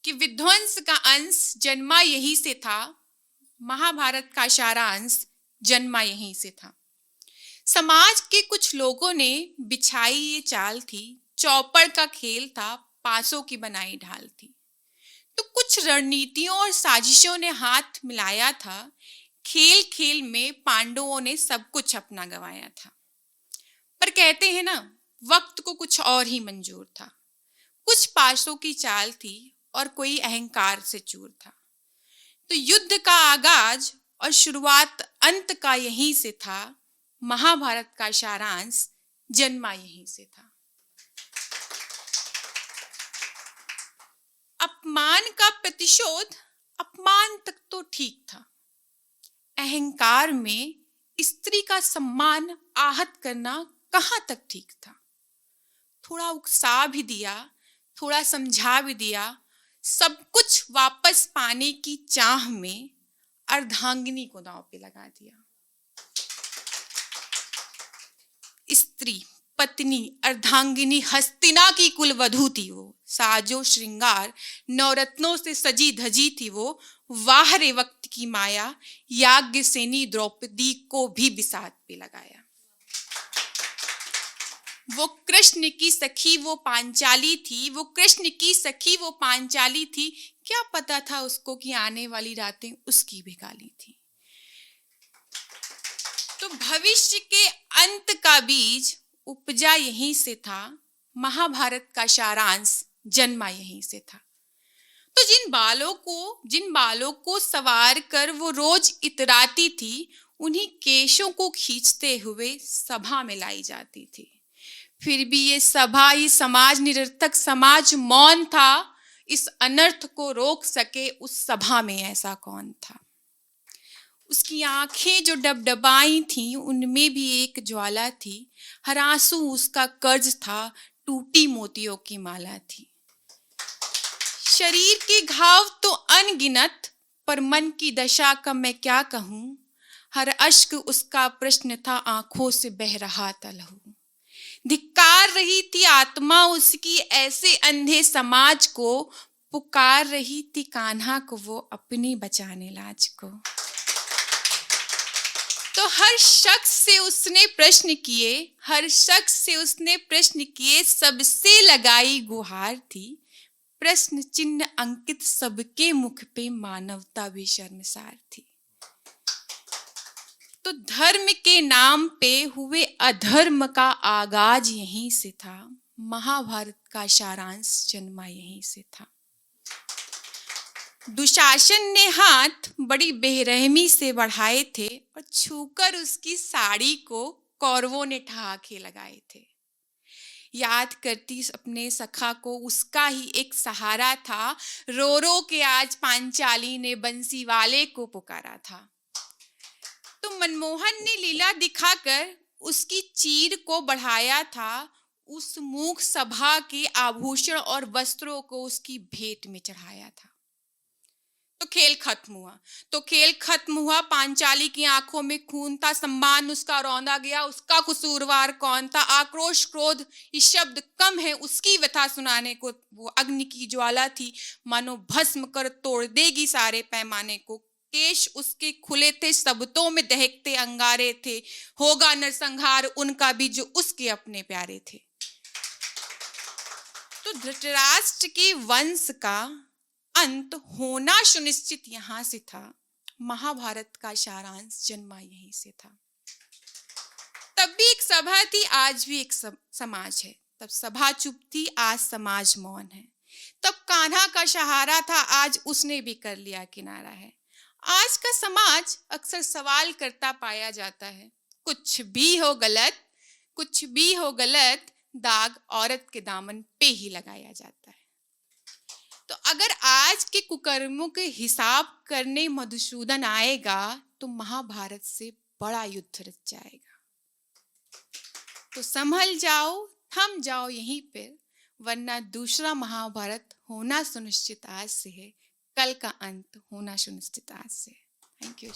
कि विध्वंस का अंश जन्मा यहीं से था, महाभारत का सारांश जन्मा यहीं से था। समाज के कुछ लोगों ने बिछाई ये चाल थी, चौपड़ का खेल था, पासों की बनाई ढाल थी। तो कुछ रणनीतियों और साजिशों ने हाथ मिलाया था, खेल खेल में पांडवों ने सब कुछ अपना गंवाया था। पर कहते हैं ना, वक्त को कुछ और ही मंजूर था। कुछ पासों की चाल थी और कोई अहंकार से चूर था। तो युद्ध का आगाज और शुरुआत अंत का यहीं से था, महाभारत का सारांश जन्मा यहीं से था। अपमान का प्रतिशोध अपमान तक तो ठीक था, अहंकार में स्त्री का सम्मान आहत करना कहां तक ठीक था। थोड़ा उकसा भी दिया, थोड़ा समझा भी दिया, सब कुछ वापस पाने की चाह में अर्धांगिनी को दांव पे लगा दिया। स्त्री, पत्नी, अर्धांगिनी हस्तिना की कुल वधू थी वो, साजो श्रृंगार नवरत्नों से सजी धजी थी वो, वाह रे वक्त की माया, याज्ञसेनी द्रौपदी को भी बिसात पे लगाया। वो कृष्ण की सखी वो पांचाली थी, वो कृष्ण की सखी वो पांचाली थी, क्या पता था उसको कि आने वाली रातें उसकी भी काली थी। तो भविष्य के अंत का बीज उपजा यहीं से था, महाभारत का सारांश जन्मा यहीं से था। तो जिन बालों को सवार कर वो रोज इतराती थी, उन्हीं केशों को खींचते हुए सभा में लाई जाती थी। फिर भी ये सभा, ये समाज निरर्थक समाज मौन था। इस अनर्थ को रोक सके उस सभा में ऐसा कौन था। उसकी आंखें जो डबडबाई थीं, उनमें भी एक ज्वाला थी। हर आंसू उसका कर्ज था, टूटी मोतियों की माला थी। शरीर के घाव तो अनगिनत, पर मन की दशा का मैं क्या कहूं। हर अश्क उसका प्रश्न था, आंखों से बह रहा था लहू। धिक्कार रही थी आत्मा उसकी ऐसे अंधे समाज को, पुकार रही थी कान्हा को वो अपनी बचाने लाज को। तो हर शख्स से उसने प्रश्न किए, सबसे लगाई गुहार थी। प्रश्न चिन्ह अंकित सबके मुख पे, मानवता भी शर्मसार थी। तो धर्म के नाम पे हुए अधर्म का आगाज यहीं से था, महाभारत का सारांश जन्मा यहीं से था। दुशासन ने हाथ बड़ी बेरहमी से बढ़ाए थे, और छूकर उसकी साड़ी को कौरवों ने ठहाके लगाए थे। याद करती अपने सखा को, उसका ही एक सहारा था। रो रो के आज पांचाली ने बंसी वाले को पुकारा था। तो मनमोहन ने लीला दिखाकर उसकी चीर को बढ़ाया था। उस मूक सभा के आभूषण और वस्त्रों को उसकी भेंट में चढ़ाया था। तो खेल खत्म हुआ। पांचाली की आंखों में खून था, सम्मान उसका रौंदा गया। उसका कसूरवार कौन था। आक्रोश क्रोध ये शब्द कम है उसकी व्यथा सुनाने को। वो अग्नि की ज्वाला थी, मानो भस्म कर तोड़ देगी सारे पैमाने को। केश उसके खुले थे, शब्दों में दहकते अंगारे थे। होगा नरसंहार उनका भी जो उसके अपने प्यारे थे। तो धृतराष्ट्र के वंश का अंत होना सुनिश्चित यहां से था, महाभारत का सारांश जन्मा यहीं से था। तब भी एक सभा थी, आज भी एक समाज है। तब सभा चुप थी, आज समाज मौन है। तब कान्हा का सहारा था, आज उसने भी कर लिया किनारा है। आज का समाज अक्सर सवाल करता पाया जाता है, कुछ भी हो गलत, दाग औरत के दामन पे ही लगाया जाता है। तो अगर आज के कुकर्मों के हिसाब करने मधुसूदन आएगा, तो महाभारत से बड़ा युद्ध रच जाएगा। तो संभल जाओ, थम जाओ यहीं पर, वरना दूसरा महाभारत होना सुनिश्चित आज से है। कल का अंत होना सुनिश्चित आज से है। Thank you.